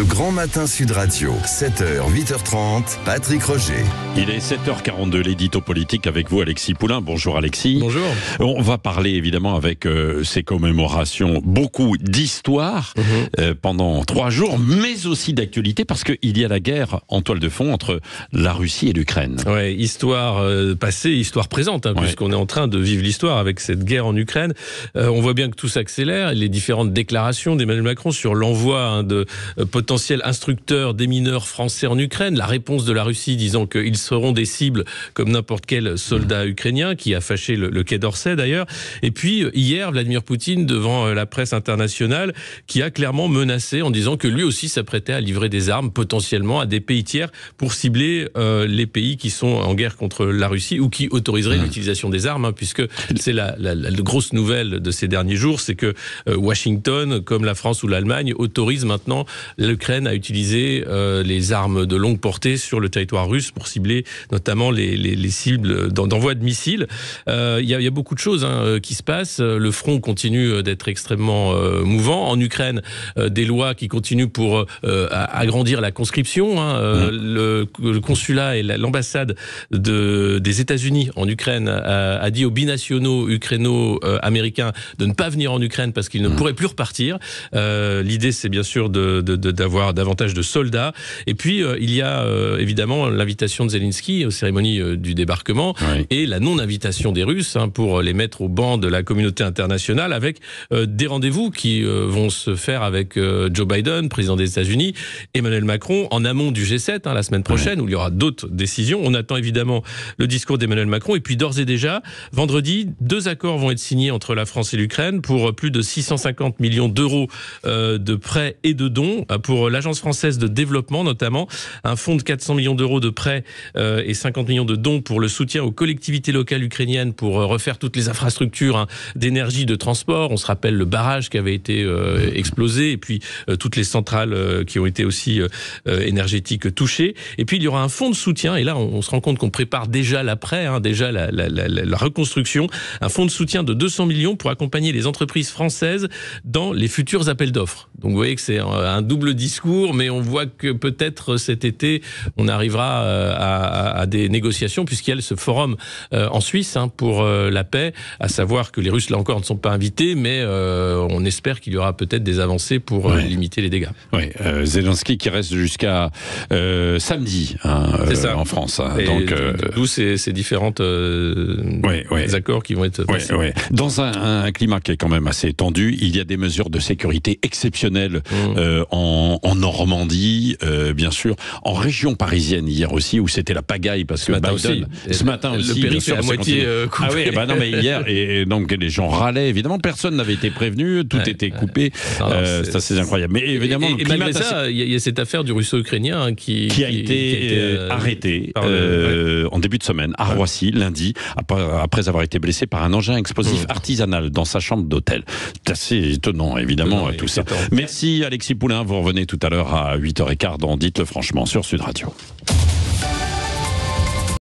Grand Matin Sud Radio, 7h, 8h30, Patrick Roger. Il est 7h42, l'édito politique avec vous, Alexis Poulain. Bonjour Alexis. Bonjour. On va parler évidemment avec ces commémorations, beaucoup d'histoire pendant 3 jours, mais aussi d'actualité parce qu'il y a la guerre en toile de fond entre la Russie et l'Ukraine. Ouais, histoire passée, histoire présente, puisqu'on est en train de vivre l'histoire avec cette guerre en Ukraine. On voit bien que tout s'accélère. Les différentes déclarations d'Emmanuel Macron sur l'envoi de potentiels instructeurs démineurs français en Ukraine, la réponse de la Russie disant qu'ils seront des cibles comme n'importe quel soldat ukrainien, qui a fâché le Quai d'Orsay d'ailleurs. Et puis hier, Vladimir Poutine devant la presse internationale, qui a clairement menacé en disant que lui aussi s'apprêtait à livrer des armes potentiellement à des pays tiers pour cibler les pays qui sont en guerre contre la Russie ou qui autoriseraient l'utilisation des armes, puisque c'est la grosse nouvelle de ces derniers jours, c'est que Washington, comme la France ou l'Allemagne, autorise maintenant l'Ukraine à utiliser les armes de longue portée sur le territoire russe pour cibler notamment les cibles d'envoi de missiles. Il y a beaucoup de choses qui se passent. Le front continue d'être extrêmement mouvant. En Ukraine, des lois qui continuent pour agrandir la conscription. Le consulat et l'ambassade des États-Unis en Ukraine a dit aux binationaux ukraino-américains de ne pas venir en Ukraine parce qu'ils ne pourraient plus repartir. L'idée, c'est bien sûr d'avoir davantage de soldats. Et puis, il y a évidemment l'invitation de Zelensky aux cérémonies du débarquement et la non-invitation des Russes pour les mettre au banc de la communauté internationale avec des rendez-vous qui vont se faire avec Joe Biden, président des États-Unis, Emmanuel Macron, en amont du G7 la semaine prochaine, où il y aura d'autres décisions. On attend évidemment le discours d'Emmanuel Macron. Et puis, d'ores et déjà, vendredi, 2 accords vont être signés entre la France et l'Ukraine pour plus de 650 millions d'euros de prêts et de dons pour l'Agence française de développement, notamment un fonds de 400 millions d'euros de prêts et 50 millions de dons pour le soutien aux collectivités locales ukrainiennes pour refaire toutes les infrastructures d'énergie, de transport. On se rappelle le barrage qui avait été explosé et puis toutes les centrales qui ont été aussi énergétiques touchées. Et puis il y aura un fonds de soutien, et là on se rend compte qu'on prépare déjà l'après, déjà la reconstruction, un fonds de soutien de 200 millions pour accompagner les entreprises françaises dans les futurs appels d'offres. Donc vous voyez que c'est un double discours, mais on voit que peut-être cet été, on arrivera à des négociations, puisqu'il y a ce forum en Suisse pour la paix, à savoir que les Russes, là encore, ne sont pas invités, mais on espère qu'il y aura peut-être des avancées pour limiter les dégâts. Oui, Zelensky qui reste jusqu'à samedi en France. Donc, d'où ces différentes accords qui vont être passés. Dans un climat qui est quand même assez tendu, il y a des mesures de sécurité exceptionnelles en Normandie, bien sûr, en région parisienne hier aussi, où c'était la pagaille parce que Biden, ce matin aussi, le périph' est à moitié coupé. Non, mais hier, et donc les gens râlaient, évidemment, personne n'avait été prévenu, tout était coupé, c'est assez incroyable. Mais évidemment, et malgré ça, il y a cette affaire du russo-ukrainien qui a été arrêté en début de semaine à Roissy, lundi, après avoir été blessé par un engin explosif artisanal dans sa chambre d'hôtel. C'est assez étonnant, évidemment, tout ça. Merci Alexis Poulain, vous revenez tout à l'heure à 8h15 dans Dites-le franchement sur Sud Radio.